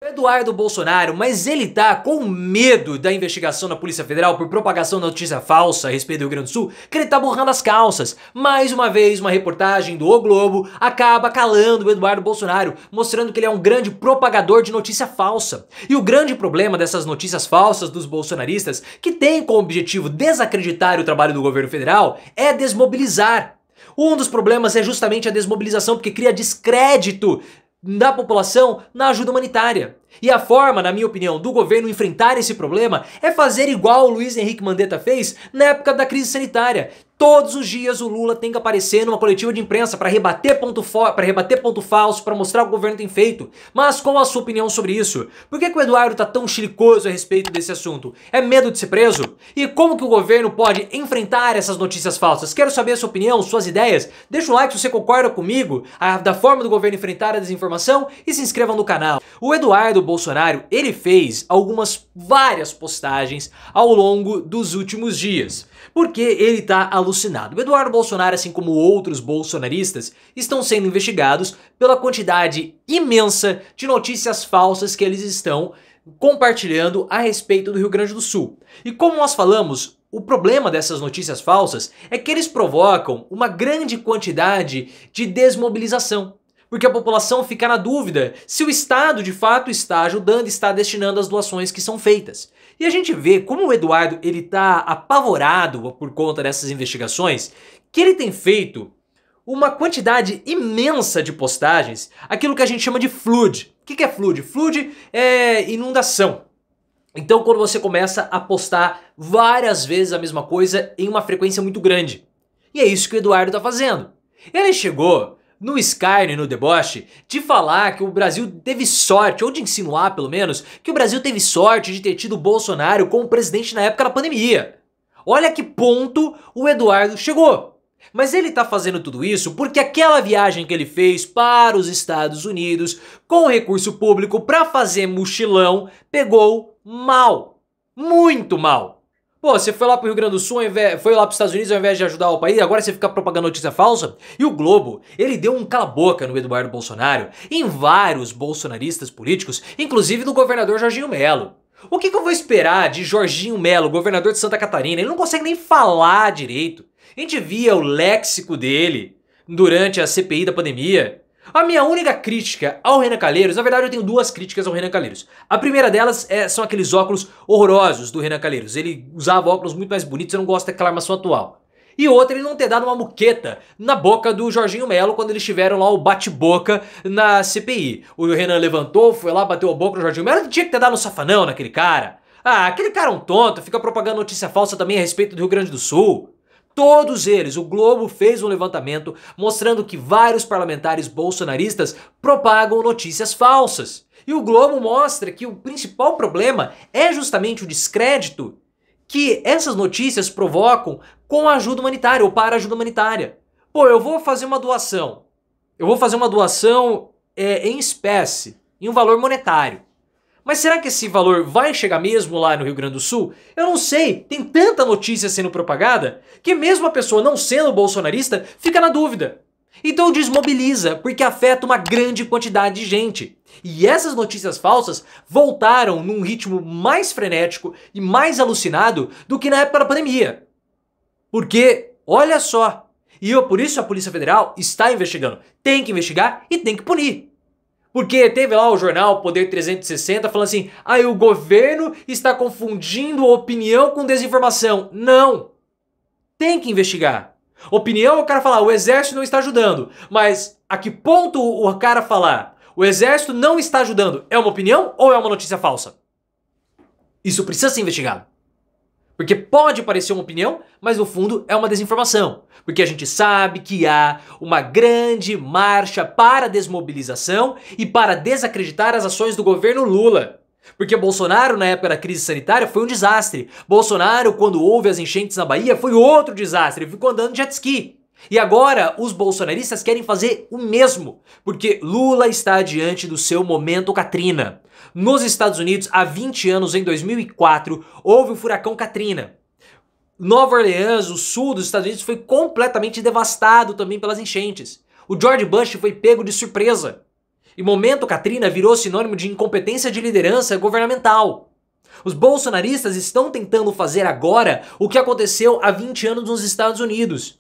Eduardo Bolsonaro, mas ele tá com medo da investigação da Polícia Federal por propagação da notícia falsa a respeito do Rio Grande do Sul, que ele tá borrando as calças. Mais uma vez, uma reportagem do O Globo acaba calando o Eduardo Bolsonaro, mostrando que ele é um grande propagador de notícia falsa. E o grande problema dessas notícias falsas dos bolsonaristas, que tem como objetivo desacreditar o trabalho do governo federal, é desmobilizar. Um dos problemas é justamente a desmobilização, porque cria descrédito da população na ajuda humanitária. E a forma, na minha opinião, do governo enfrentar esse problema é fazer igual o Luiz Henrique Mandetta fez na época da crise sanitária. Todos os dias o Lula tem que aparecer numa coletiva de imprensa para rebater ponto falso, para mostrar o que o governo tem feito. Mas qual a sua opinião sobre isso? Por que o Eduardo tá tão chilicoso a respeito desse assunto? É medo de ser preso? E como que o governo pode enfrentar essas notícias falsas? Quero saber a sua opinião, suas ideias. Deixa o like se você concorda comigo da forma do governo enfrentar a desinformação e se inscreva no canal. O Eduardo Bolsonaro, ele fez várias postagens ao longo dos últimos dias, porque ele tá alucinado. O Eduardo Bolsonaro, assim como outros bolsonaristas, estão sendo investigados pela quantidade imensa de notícias falsas que eles estão compartilhando a respeito do Rio Grande do Sul. E como nós falamos, o problema dessas notícias falsas é que eles provocam uma grande quantidade de desmobilização. Porque a população fica na dúvida se o Estado de fato está ajudando, está destinando as doações que são feitas. E a gente vê como o Eduardo ele tá apavorado por conta dessas investigações, que ele tem feito uma quantidade imensa de postagens, aquilo que a gente chama de flood. O que é flood? Flood é inundação. Então quando você começa a postar várias vezes a mesma coisa em uma frequência muito grande. E é isso que o Eduardo tá fazendo. Ele chegou no escárnio e no deboche de falar que o Brasil teve sorte, ou de insinuar pelo menos, que o Brasil teve sorte de ter tido o Bolsonaro como presidente na época da pandemia. Olha que ponto o Eduardo chegou. Mas ele tá fazendo tudo isso porque aquela viagem que ele fez para os Estados Unidos com recurso público para fazer mochilão pegou mal. Muito mal. Pô, você foi lá pro Rio Grande do Sul, foi lá pros Estados Unidos ao invés de ajudar o país, agora você fica propagando notícia falsa? E o Globo, ele deu um cala-boca no Eduardo Bolsonaro, em vários bolsonaristas políticos, inclusive do governador Jorginho Melo. O que eu vou esperar de Jorginho Melo, governador de Santa Catarina? Ele não consegue nem falar direito. A gente via o léxico dele durante a CPI da pandemia. A minha única crítica ao Renan Calheiros, na verdade eu tenho duas críticas ao Renan Calheiros. A primeira delas são aqueles óculos horrorosos do Renan Calheiros. Ele usava óculos muito mais bonitos, eu não gosto daquela armação atual. E outra, ele não ter dado uma muqueta na boca do Jorginho Melo quando eles tiveram lá o bate-boca na CPI. O Renan levantou, foi lá, bateu a boca no Jorginho Melo, ele tinha que ter dado um safanão naquele cara. Ah, aquele cara é um tonto, fica propagando notícia falsa também a respeito do Rio Grande do Sul. Todos eles, o Globo fez um levantamento mostrando que vários parlamentares bolsonaristas propagam notícias falsas. E o Globo mostra que o principal problema é justamente o descrédito que essas notícias provocam com a ajuda humanitária ou para a ajuda humanitária. Pô, eu vou fazer uma doação. Em espécie, em um valor monetário. Mas será que esse valor vai chegar mesmo lá no Rio Grande do Sul? Eu não sei, tem tanta notícia sendo propagada que mesmo a pessoa não sendo bolsonarista fica na dúvida. Então desmobiliza, porque afeta uma grande quantidade de gente. E essas notícias falsas voltaram num ritmo mais frenético e mais alucinado do que na época da pandemia. Porque, olha só, por isso a Polícia Federal está investigando. Tem que investigar e tem que punir. Porque teve lá o jornal Poder 360 falando assim, o governo está confundindo opinião com desinformação. Não! Tem que investigar. Opinião é o cara falar, o exército não está ajudando. Mas a que ponto o cara falar, o exército não está ajudando, é uma opinião ou é uma notícia falsa? Isso precisa ser investigado. Porque pode parecer uma opinião, mas no fundo é uma desinformação. Porque a gente sabe que há uma grande marcha para a desmobilização e para desacreditar as ações do governo Lula. Porque Bolsonaro, na época da crise sanitária, foi um desastre. Bolsonaro, quando houve as enchentes na Bahia, foi outro desastre. Ele ficou andando de jet ski. E agora os bolsonaristas querem fazer o mesmo. Porque Lula está diante do seu momento Katrina. Nos Estados Unidos, há 20 anos, em 2004, houve o furacão Katrina. Nova Orleans, o sul dos Estados Unidos, foi completamente devastado também pelas enchentes. O George Bush foi pego de surpresa. E momento Katrina virou sinônimo de incompetência de liderança governamental. Os bolsonaristas estão tentando fazer agora o que aconteceu há 20 anos nos Estados Unidos.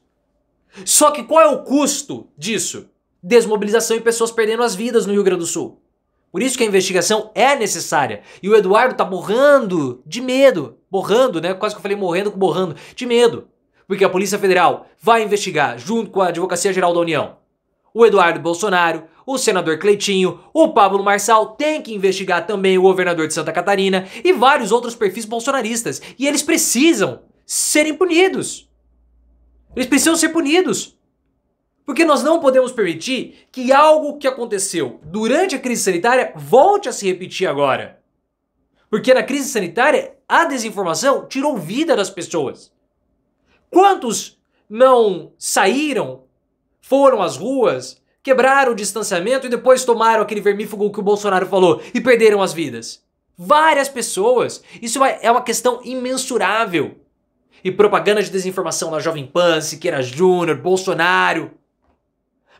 Só que qual é o custo disso? Desmobilização e pessoas perdendo as vidas no Rio Grande do Sul. Por isso que a investigação é necessária. E o Eduardo tá borrando de medo. Borrando, né? Quase que eu falei morrendo com borrando. De medo. Porque a Polícia Federal vai investigar, junto com a Advocacia Geral da União, o Eduardo Bolsonaro, o senador Cleitinho, o Pablo Marçal, tem que investigar também o governador de Santa Catarina e vários outros perfis bolsonaristas. E eles precisam serem punidos. Eles precisam ser punidos. Porque nós não podemos permitir que algo que aconteceu durante a crise sanitária volte a se repetir agora. Porque na crise sanitária, a desinformação tirou vida das pessoas. Quantos não saíram, foram às ruas, quebraram o distanciamento e depois tomaram aquele vermífugo que o Bolsonaro falou e perderam as vidas? Várias pessoas. Isso é uma questão imensurável. E propaganda de desinformação na Jovem Pan, Siqueira Júnior, Bolsonaro.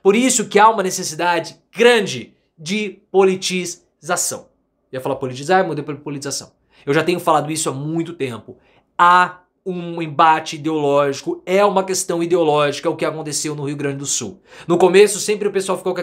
Por isso que há uma necessidade grande de politização. Eu ia falar politizar, mudei para politização. Eu já tenho falado isso há muito tempo. Há um embate ideológico, é uma questão ideológica o que aconteceu no Rio Grande do Sul. No começo sempre o pessoal ficou com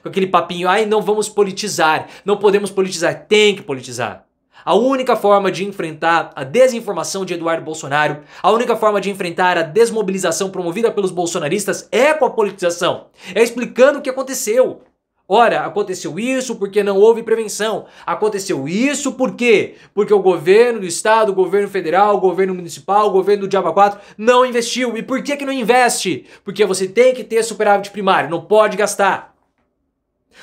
aquele papinho, ai, não vamos politizar, não podemos politizar, tem que politizar. A única forma de enfrentar a desinformação de Eduardo Bolsonaro, a única forma de enfrentar a desmobilização promovida pelos bolsonaristas é com a politização, é explicando o que aconteceu. Ora, aconteceu isso porque não houve prevenção. Aconteceu isso por quê? Porque o governo do estado, o governo federal, o governo municipal, o governo do Diabo 4 não investiu. E por que não investe? Porque você tem que ter superávit primário, não pode gastar.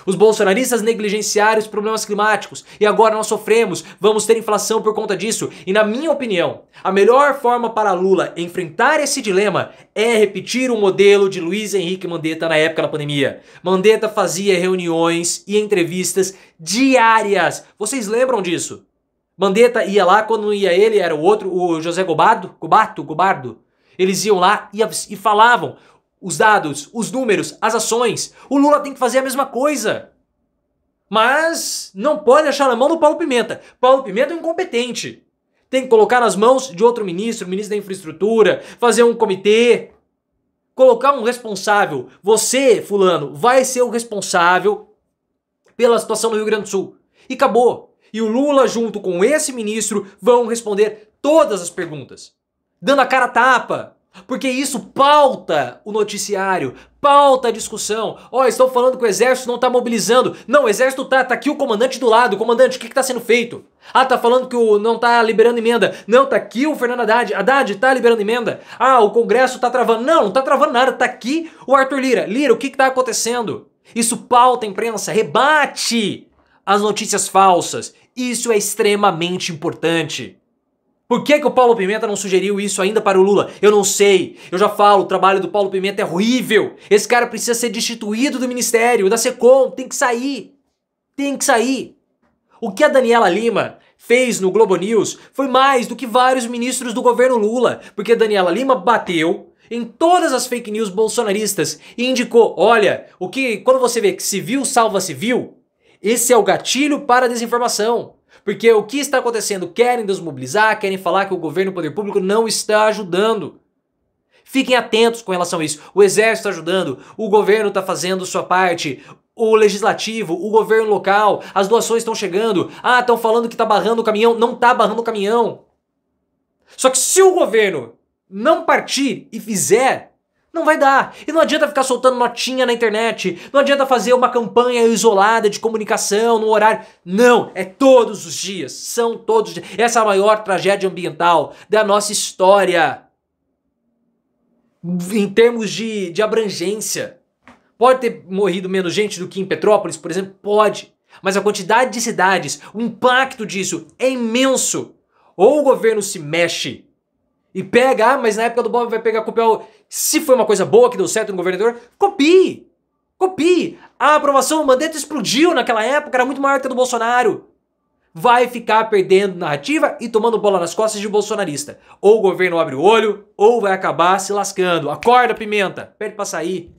Os bolsonaristas negligenciaram os problemas climáticos e agora nós sofremos, vamos ter inflação por conta disso. E na minha opinião, a melhor forma para Lula enfrentar esse dilema é repetir o modelo de Luiz Henrique Mandetta na época da pandemia. Mandetta fazia reuniões e entrevistas diárias. Vocês lembram disso? Mandetta ia lá, quando não ia ele, era o outro, o José Gobardo. Eles iam lá e falavam os dados, os números, as ações. O Lula tem que fazer a mesma coisa. Mas não pode deixar na mão do Paulo Pimenta. Paulo Pimenta é um incompetente. Tem que colocar nas mãos de outro ministro, ministro da Infraestrutura, fazer um comitê, colocar um responsável. Você, fulano, vai ser o responsável pela situação no Rio Grande do Sul. E acabou. E o Lula, junto com esse ministro, vão responder todas as perguntas, dando a cara a tapa. Porque isso pauta o noticiário, pauta a discussão. Ó, estão falando que o exército não tá mobilizando. Não, o exército tá aqui o comandante do lado. Comandante, o que tá sendo feito? Ah, tá falando que não tá liberando emenda. Não, tá aqui o Fernando Haddad. Haddad, tá liberando emenda. Ah, o Congresso tá travando. Não tá travando nada, tá aqui o Arthur Lira. Lira, o que tá acontecendo? Isso pauta a imprensa, rebate as notícias falsas. Isso é extremamente importante. Por que o Paulo Pimenta não sugeriu isso ainda para o Lula? Eu não sei. Eu já falo, o trabalho do Paulo Pimenta é horrível. Esse cara precisa ser destituído do ministério, da SECOM, tem que sair. Tem que sair. O que a Daniela Lima fez no Globo News foi mais do que vários ministros do governo Lula, porque a Daniela Lima bateu em todas as fake news bolsonaristas e indicou, olha, quando você vê que civil salva civil, esse é o gatilho para a desinformação. Porque o que está acontecendo? Querem desmobilizar, querem falar que o governo e o poder público não está ajudando. Fiquem atentos com relação a isso. O exército está ajudando, o governo está fazendo sua parte, o legislativo, o governo local, as doações estão chegando. Ah, estão falando que está barrando o caminhão. Não está barrando o caminhão. Só que se o governo não partir e fizer, não vai dar. E não adianta ficar soltando notinha na internet. Não adianta fazer uma campanha isolada de comunicação no horário. Não, é todos os dias. São todos os dias. Essa é a maior tragédia ambiental da nossa história. Em termos de abrangência. Pode ter morrido menos gente do que em Petrópolis, por exemplo? Pode. Mas a quantidade de cidades, o impacto disso é imenso. Ou o governo se mexe e pega, mas na época do Bob vai pegar a culpa. Se foi uma coisa boa que deu certo no governador, copie! Copie! A aprovação do Mandetta explodiu naquela época, era muito maior que a do Bolsonaro. Vai ficar perdendo narrativa e tomando bola nas costas de bolsonarista. Ou o governo abre o olho, ou vai acabar se lascando. Acorda, Pimenta! Pede pra sair.